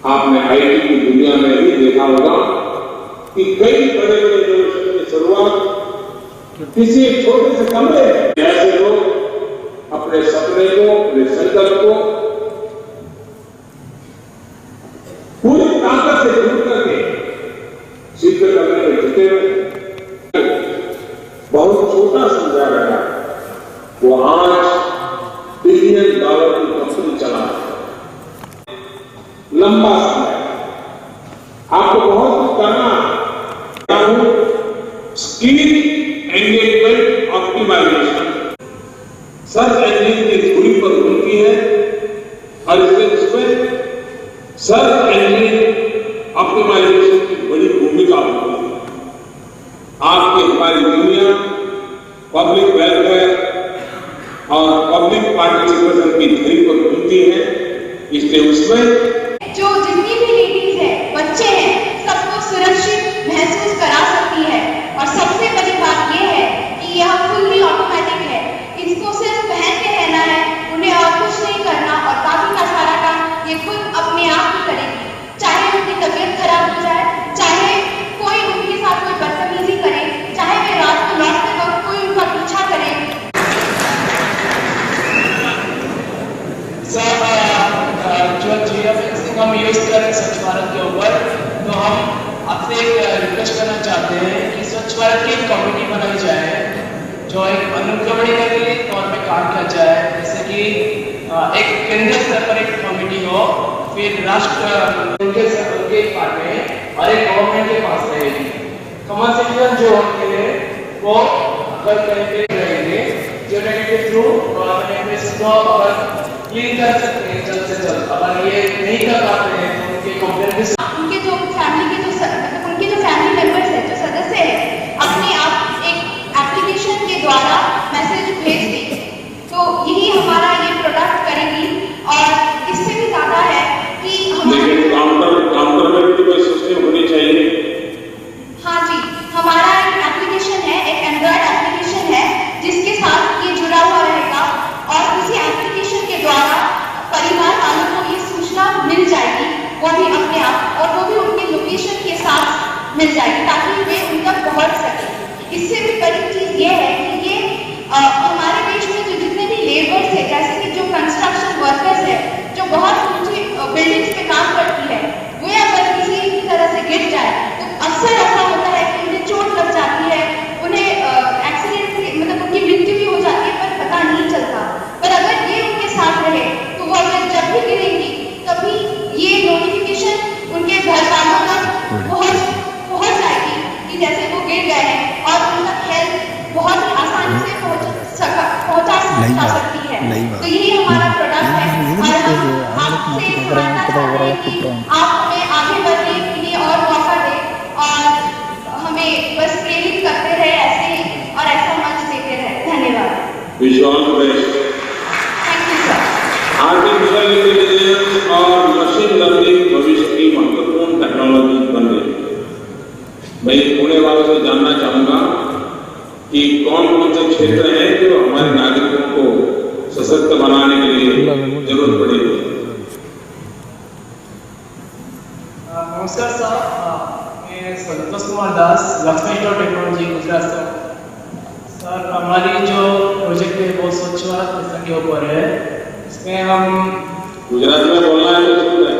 आपने आईटी की दुनिया में भी देखा होगा कि कई बड़े बड़े इनोवेशन की शुरुआत किसी एक छोटे से कमरे में ऐसे लोग अपने सपने को, अपने संकल्प को पूरी ताकत से दूर करके सिद्ध करने में जुटे हुए बहुत छोटा समझा गया, वो आज $1 बिलियन की कंपनी चला है। लंबा समय आपको बहुत कुछ करना है। Skill engagement optimization search engine की धुरी पर घूमती है और इसमें सर्च इंजन ऑप्टिमाइजेशन की बड़ी भूमिका होती है। आपकी हमारी दुनिया पब्लिक वेलफेयर और पब्लिक पार्टिसिपेशन की धुरी पर घूमती है, इसलिए उसमें जो जितनी भी लेडीज है, बच्चे हैं, सबको सुरक्षित महसूस करा सकती है। और सबसे बड़ी बात यह है कि यह फुल्ली ऑटोमेटिक है। इसको सिर्फ पहन के रहना है, उन्हें और कुछ नहीं करना और बाकी का सारा काम ये खुद अपने आप ही करेगी। चाहे उनकी तबीयत खराब हो जाए, चाहे कोई उनके साथ कोई बदतमीजी करे, चाहे वे रात को लौटते वक्त कोई उनका पीछा करे। जो जियोफेंसिंग हम यूज करें स्वच्छ भारत के ऊपर, तो हम आपसे एक रिक्वेस्ट करना चाहते हैं कि स्वच्छ भारत की एक कमेटी बनाई जाए जो एक अनुक्रमणिका के तौर पे काम किया जाए। जैसे कि एक केंद्रीय स्तर पर एक कमेटी हो, फिर राष्ट्र उनके पास में और एक गवर्नमेंट के पास रहेगी। कॉमन सिटीजन जो होंगे वो अगर कहीं पे रहेंगे जो के थ्रू क्लीन कर सकते हैं जल्द से जल्द। अगर ये नहीं कर पाते हैं तो उनके कंप्लेंट उनके जो फैमिली के उनके जो फैमिली मेंबर्स हैं, जो सदस्य हैं, अपने आप एक एप्लीकेशन के द्वारा मैसेज भेज देंगे। तो यही हमारा ये प्रोडक्ट करेगी। और इससे भी ज्यादा है कि लेकिन काउंटर में भी कोई सिस्टम होनी चाहिए। हाँ जी, हमारा एक एप्लीकेशन है, एक एंड्रॉयड एप्लीकेशन है जिसके साथ ये जुड़ा हुआ रहेगा और इसी एप्लीकेशन के द्वारा परिवार वालों को ये सूचना मिल जाएगी, वो भी अपने आप, और वो भी उनके लोकेशन के साथ मिल जाएगी ताकि वे उन तक पहुंच सके। इससे भी बड़ी चीज ये है कि ये हमारे देश में जो जितने भी लेबर्स है, जैसे कि जो कंस्ट्रक्शन वर्कर्स है, जो बहुत ऊंची बिल्डिंग्स पे काम करती है, वे अगर किसी तरह से गिर जाए तो अक्सर ऐसा होता है कि उन्हें चोट लग जाती है, उन्हें एक्सीडेंट मतलब उनकी मृत्यु भी हो जाती है पर पता नहीं चलता। पर अगर ये उनके साथ रहे तो वो अगर जब भी गिरेंगी तभी ये नोटिफिकेशन उनके घर वालों तक पहुंच जाएगी कि जैसे वो गिर गए हैं और उनका हेल्थ बहुत ही आसानी से पहुंचा सकती है। तो यही हमारा प्रोडक्ट है और हम आपसे मांगना चाहते हैं कि आप हमें आगे बढ़ने के लिए और मौका दें और हमें बस प्रेरित करते रहे ऐसे ही और ऐसा मंच देते रहे। धन्यवाद। Thank you sir. Artificial intelligence और मशीन लर्निंग भविष्य की महत्वपूर्ण टेक्नोलॉजी बन गई। मैं पुणे वालों से जानना चाहूंगा कि कौन कौन से क्षेत्र हैं जो हमारे नागरिकों को सशक्त बनाने के लिए जरूरत पड़ेगी। नमस्कार सर, मैं संतोष कुमार दास, लक्ष्मी स्टोर टेक्नोलॉजी गुजरात से। सर हमारी जो प्रोजेक्ट है वो स्वच्छ भारत मिशन के ऊपर है। इसमें हम गुजरात में बोलना है तो सुन रहे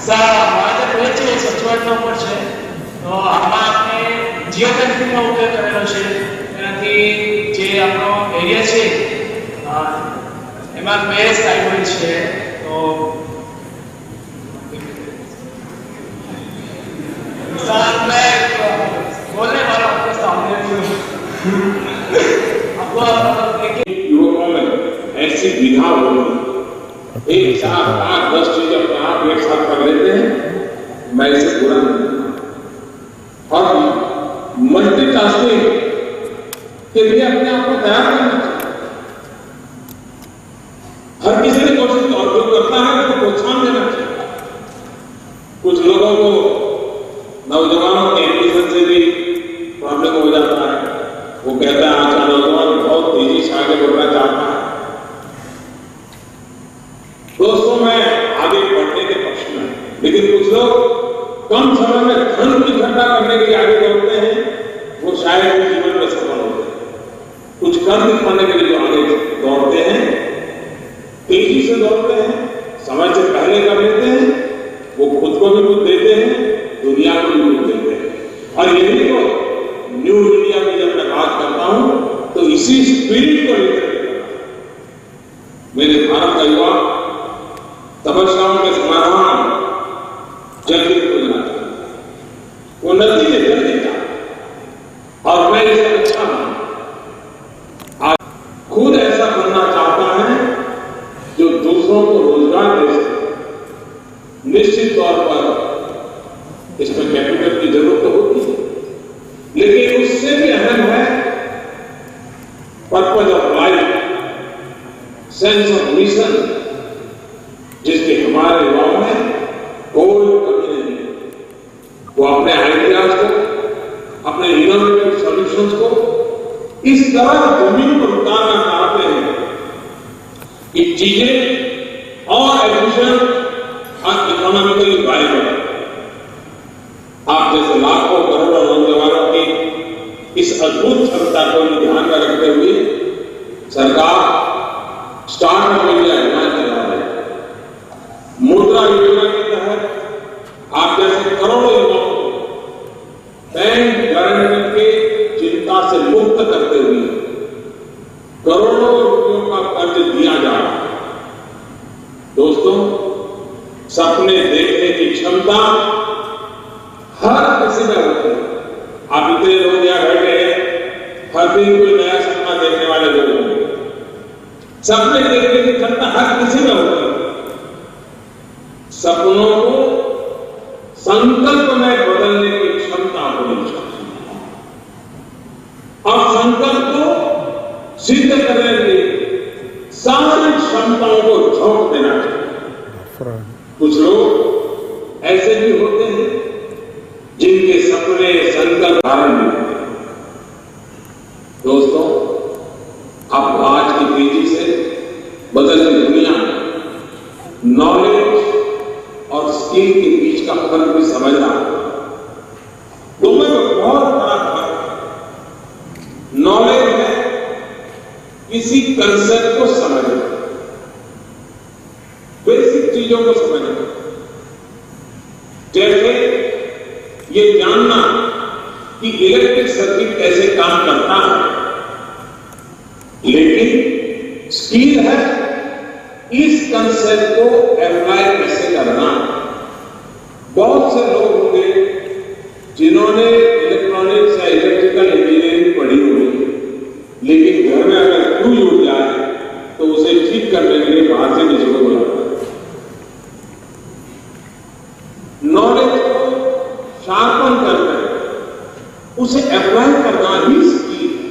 સર અમારા જે પ્રોજેક્ટ છે સ્વચ્છ ભારતના ઉપર છે, તો આમાં આપણે જીઓફેન્સિંગનો ઉપયોગ કરેલો છે। એનાથી જે આપણો એરિયા છે એમાં 2 સાઇટ હોય છે। તો સર मैं बोलने वाला आपके सामने आपको युवकों में ऐसी विधा होगी, 1 4 5 10 चीज अपने आप एक साथ कर लेते हैं। मैं इसे बुरा नहीं, और मल्टीटास्किंग के लिए अपने आप को तैयार करना चाहिए। हर किसी ने कोशिश और जो करता है उसको प्रोत्साहन देना चाहिए। कुछ लोगों को नौजवानों के एम्बिशन से भी प्रॉब्लम हो जाता है। वो कहता है अच्छा नौजवान देश आगे बढ़ना चाहता है। दोस्तों, मैं आगे बढ़ने के पक्ष में, लेकिन कुछ लोग कम समय में धन इकट्ठा करने के लिए आगे बढ़ते हैं, वो शायद जीवन में सफल होते हैं। कुछ कर दिखाने के लिए जो आगे दौड़ते हैं, तेजी से दौड़ते हैं, समय से पहले कर लेते हैं, वो खुद को भी कुछ देते हैं, दुनिया को भी कुछ देते हैं। और यही तो न्यू इंडिया की जब मैं बात करता हूं तो इसी स्पिरिट को लेकर के करता हूं। मेरे भारत का युवा तपस्याओं के समाधान जल्दी खोजना चाहता, वो नतीजे जल्दी चाहता, और मैं इसका अच्छा हूं। आज खुद ऐसा बनना चाहता है जो दूसरों को रोजगार दे सके। निश्चित तौर पर इसमें कैपिटल की जरूरत तो होती है, लेकिन उससे भी अहम है purpose of life, sense of mission, जिसके हमारे युवाओं में कोई कमी नहीं है। वो अपने आइडियाज को, अपने इनोवेटिव सॉल्यूशंस को इस तरह जमीन पर उतारना चाहते हैं कि चीजें और एफिशिएंट और इकोनॉमिकली वायबल। आप जैसे लाखों करोड़ों नौजवानों की इस अद्भुत क्षमता को ध्यान में रखते हुए सरकार स्टार्टअप इंडिया अभियान चला रही है। मुद्रा योजना के तहत आप जैसे करोड़ों युवाओं को बैंक गारंटी के चिंता से मुक्त करते हुए करोड़ों रुपयों का कर्ज दिया जा रहा है। दोस्तों, सपने देखने की क्षमता हर किसी में होती है। आप इतने लोग यहाँ बैठे हैं, हर दिन कोई नया सपना देखने वाले लोग होंगे। सपने देखने की क्षमता हर किसी में होती है। सपनों को संकल्प में बदलने की क्षमता होनी चाहिए, और संकल्प को सिद्ध करने के लिए सारी क्षमताओं को झोंक देना चाहिए। कुछ लोग ऐसे भी होते हैं जिनके सपने संकल्प धारण नहीं होते। दोस्तों, आप आज की तेजी से बदलती दुनिया में नॉलेज और स्किल के बीच का फर्क भी समझ रहा है। दोनों में बहुत बड़ा फर्क है। नॉलेज है किसी कंसेप्ट को समझना, बेसिक चीजों को समझना, जैसे ये जानना कि इलेक्ट्रिक सर्किट कैसे काम करता है। लेकिन स्किल है इस कंसेप्ट को अप्लाई कैसे करना। बहुत से लोग होंगे जिन्होंने इलेक्ट्रॉनिक्स या इलेक्ट्रिकल इंजीनियरिंग पढ़ी होगी, लेकिन घर में अगर फ्यूज उड़ जाए तो उसे ठीक करने के लिए बाहर से किसी को बुलाता है। नॉलेज को शार्पन करना, उसे अप्लाई करना ही स्किल है।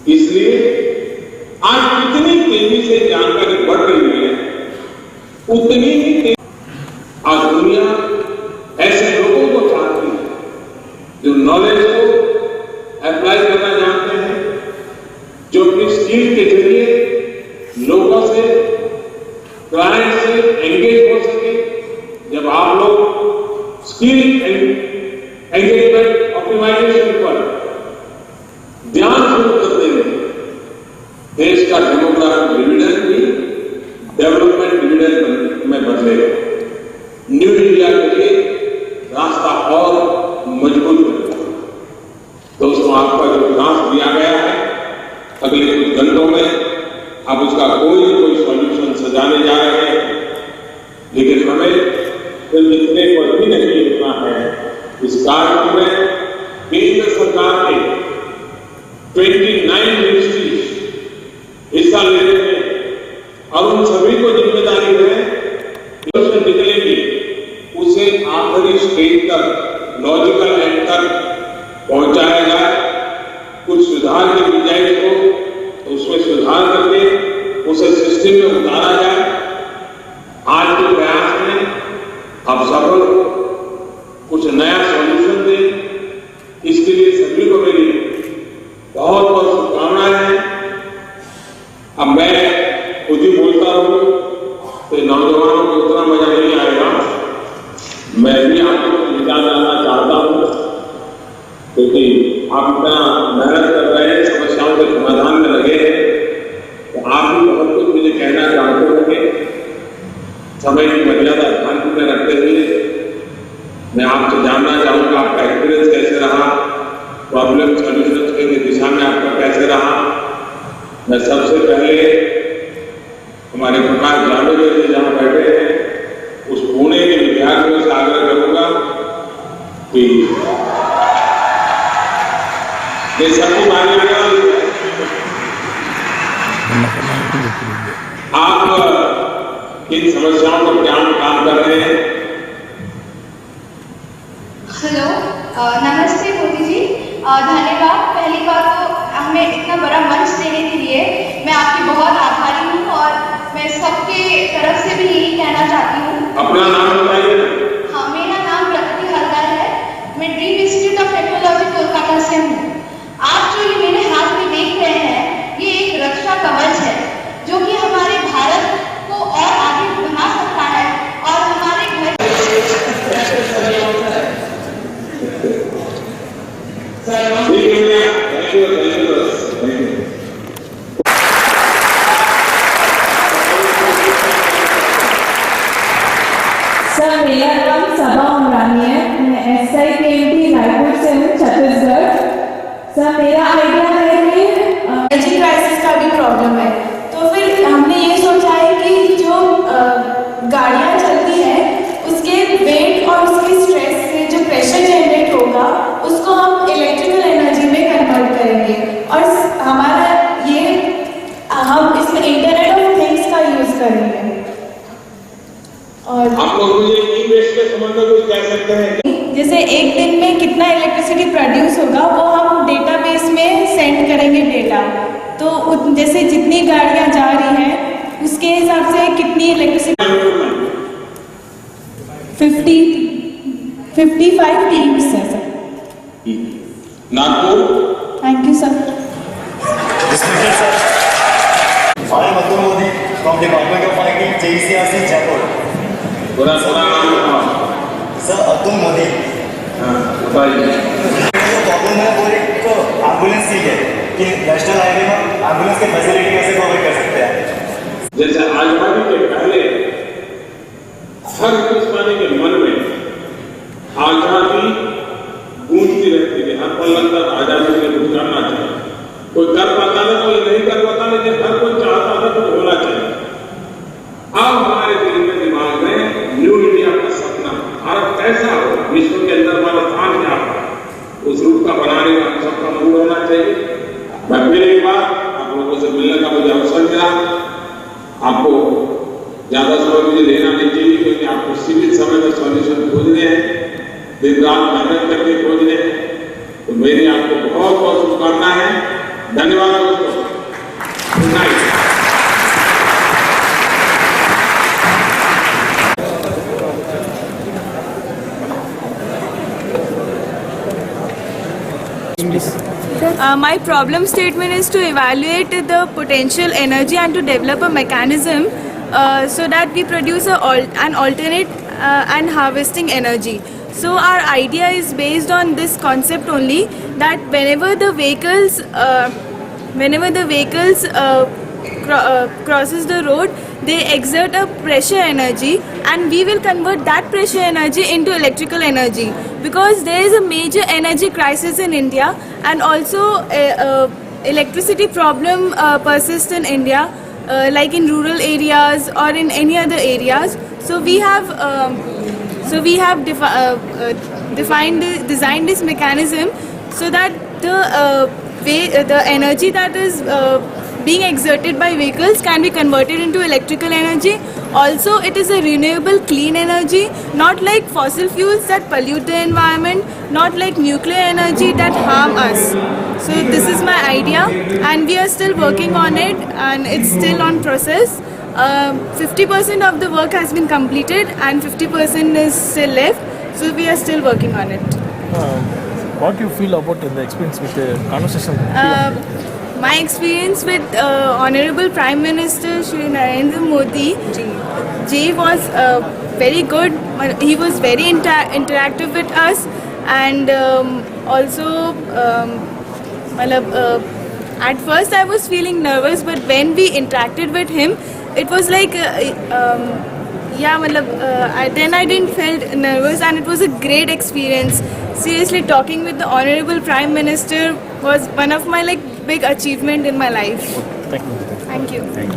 इसलिए आज कितनी तेजी से जानकारी बढ़ रही है, उतनी ही तेजी आज दुनिया ऐसे लोगों को चाहती है जो नॉलेज को अप्लाई करना जानते हैं, जो अपनी स्किल के जरिए लोगों से, क्लाइंट से एंगेज हो सके। जब आप लोग स्किल एंगेजमेंट ऑप्टिमाइजेशन पर ध्यान शुरू कर देंगे, देश का डेमोग्राफिक डिविडेंड भी डेवलपमेंट डिविडेंड में बदलेगा। न्यू इंडिया के लिए रास्ता और मजबूत बनेगा। दोस्तों, आपका जो टास्क दिया गया है, अगले कुछ घंटों में आप उसका कोई सॉल्यूशन सजाने जा रहे हैं, लेकिन हमें सिर्फ इतने पर भी नहीं लिखना है। इस कार्यक्रम में केंद्र सरकार के 29 मिनिस्ट्रीज हिस्सा ले रहे हैं, और उन सभी को जिम्मेदारी है निकलेगी उसे आखिरी स्टेज तक, लॉजिकल एंड तक पहुंचाया जाए। कुछ सुधार की गुंजाइश हो तो उसमें सुधार करके उसे सिस्टम में उतारा जाए। आज के प्रयास में आप सफल हो, कुछ नया सॉल्यूशन दें, इसके लिए सभी को मेरी बहुत बहुत शुभकामनाएं हैं। सज रहा। मैं सबसे पहले हमारे प्रकाश जावड़ेकर जी जहां बैठे हैं उस पुणे के विद्यार्थियों से आग्रह करूंगा कि ये सभी मान्यता आप किन समस्याओं पर क्या काम कर रहे हैं? हेलो, नमस्ते मोदी जी, धन्यवाद। पहली बात तो हमें इतना बड़ा मंच देने के लिए मैं आपकी बहुत आभारी हूँ और मैं सबके तरफ से भी यही कहना चाहती हूँ। अपना नाम बताइए ना। हाँ, मेरा नाम प्रकृति हलदर है। मैं dream institute of technology Kolkata से हूँ। आप जो ये मेरे हाथ में देख रहे हैं ये एक रक्षा कवच है जो कि हमारे भारत को और आगे बढ़ा सकता है और हमारे घर सर, मेरा नाम सबा उमरानी है। मैं SIKMT रायपुर से हूँ, छत्तीसगढ़। सर, मेरा आइडिया है कि एनर्जी क्राइसिस का भी प्रॉब्लम है, तो फिर हमने ये सोचा है कि जो गाड़ियाँ चलती हैं उसके वेट और उसके स्ट्रेस से जो प्रेशर जनरेट होगा उसको हम इलेक्ट्रिकल एनर्जी में कन्वर्ट करेंगे और हमारा ये हम इसमें इंटरनेट ऑफ थिंग्स का यूज़ करेंगे। और आप लोग मुझे ई-वेस्ट के संबंध में कुछ कह सकते हैं? जैसे एक दिन में कितना इलेक्ट्रिसिटी प्रोड्यूस होगा वो हम डेटाबेस में सेंड करेंगे डेटा, तो जैसे जितनी गाड़ियाँ जा रही हैं उसके हिसाब से कितनी इलेक्ट्रिसिटी 55 टीम्स है sir. Nagpur. Thank you sir. I am Atul Modi from Department of IT, JECRC, Jaipur. पूरा नाम बताओ। सर, अतुल मोदी। हाँ, बताइए। प्रॉब्लम है वो एक एम्बुलेंस की है कि नेशनल हाईवे में एम्बुलेंस की फैसिलिटी कैसे प्रोवाइड कर सकते हैं? जैसे आजादी के पहले हर हिंदुस्तानी के मन में आजादी गूंजती रहती थी। हर पल लगता था आजादी से कुछ करना चाहिए। कोई कर पाता था, कोई नहीं कर पाता, लेकिन हर कोई चाहता था कुछ होना चाहिए। अब हमारे दिल में दिमाग में न्यू इंडिया का सपना, भारत कैसा हो, विश्व के अंदर हमारा स्थान क्या हो, उस रूप का बनाने का हम सबका मूड होना चाहिए। मैं फिर एक बार आप लोगों से मिलने का मुझे अवसर मिला। आपको ज्यादा समय मुझे लेना नहीं चाहिए क्योंकि आपको सीमित समय में सॉल्यूशन खोजने हैं, दिन रात मेहनत करके खोजने हैं। तो मेरी आपको बहुत बहुत शुभकामनाएं हैं। धन्यवाद दोस्तों। Good night. My problem statement is to evaluate the potential energy and to develop a mechanism so that we produce an alternate and harvesting energy. So our idea is based on this concept only, that whenever the vehicles crosses the road, they exert a pressure energy, and we will convert that pressure energy into electrical energy, because there is a major energy crisis in India, and also electricity problem persists in India, like in rural areas or in any other areas. So we have designed this mechanism so that the energy that is being exerted by vehicles can be converted into electrical energy. Also, it is a renewable clean energy, not like fossil fuels that pollute the environment, not like nuclear energy that harm us. So this is my idea, and we are still working on it, and it's still on process. 50% of the work has been completed and 50% is still left, so we are still working on it. What do you feel about the experience with the conversation? My experience with Honorable Prime Minister Shri Narendra Modi ji was very good. He was very interactive with us, and also at first I was feeling nervous, but when we interacted with him, it was like then I didn't felt nervous, and it was a great experience. Seriously, talking with the Honorable Prime Minister was one of my big achievement in my life. Thank you. Thank you. Thank you.